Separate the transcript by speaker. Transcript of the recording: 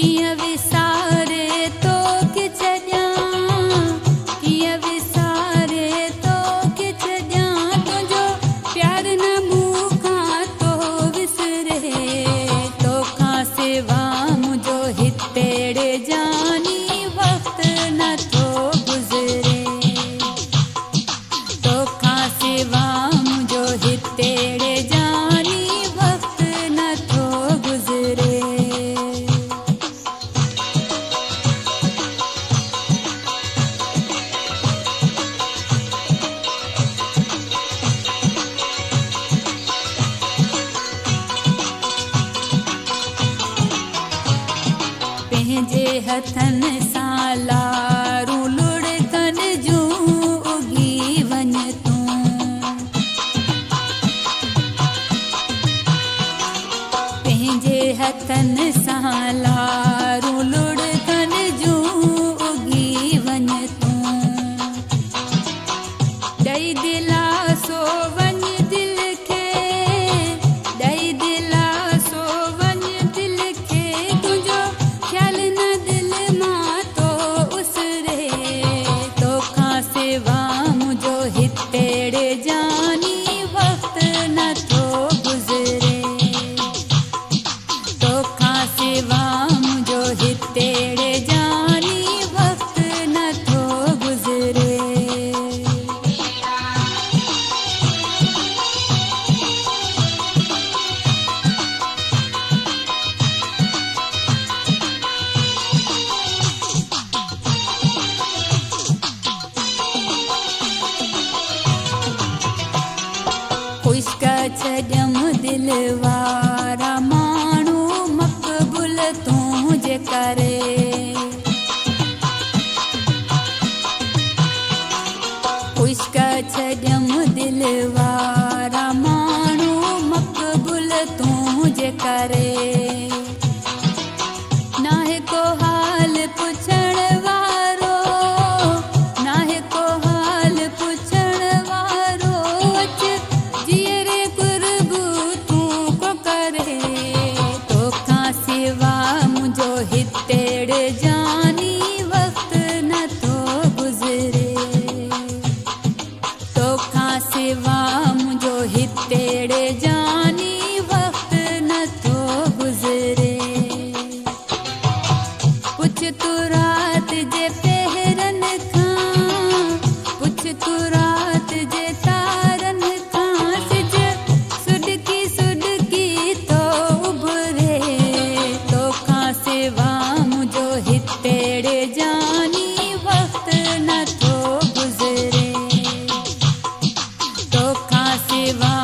Speaker 1: किया विसारे तो कि छॾियां, किया विसारे तो कि छॾियां, तुंहिंजो प्यार न मूंखां तो विसरे, तोखां सिवा मुंहिंजो हितेड़े जानी वक़्तु नथो गुज़रे, तोखां सिवा मुंहिंजो हितेड़े जानी वक़्तु नथो गुज़रे। पंहिंजे हथनि सां लारूं लुढ़कनि जूं उगी वञ तूं, पंहिंजे हथनि सां लारूं लुढ़कनि जूं उगी वञ तूं, ॾेई दिलासो वञ दिल खे, ॾेई दिलासो वञ दिल खे, तुंहिंजो ख़्याल न दिल मां तो उसरे, तोखां सिवा मुंहिंजो हितेड़े जानी वक़्तु नथो गुज़रे, तोखां सिवा मुंहिंजो हितेड़े जानी वक़्तु नथो गुज़रे। ख़ुश्क छॾियम दिल वारा माण्हू मक़बूल तुंहिंजे करे, ख़ुश्क छॾियम दिल वारा माण्हू मक़बूल तुंहिंजे करे, नाहे को हाल पुछण वारो, नाहे को हाल पुछण वारो, अच जीअरे कुर्बू तूं को करे, तोखां सिवा मुंहिंजो हितेड़े जानी वक़्तु नथो गुज़रे, तोखां सिवा मुंहिंजो हितेड़े जानी वक़्तु नथो गुज़रे। पुछ तू रात जे पहरनि खां, पुछ तू रात जे तारनि खां, सिज सुॾकी सुॾकी तो उभरे, तोखां सिवा मुंहिंजो हितेड़े जानी वक़्तु नथो गुज़रे, तोखां सिवा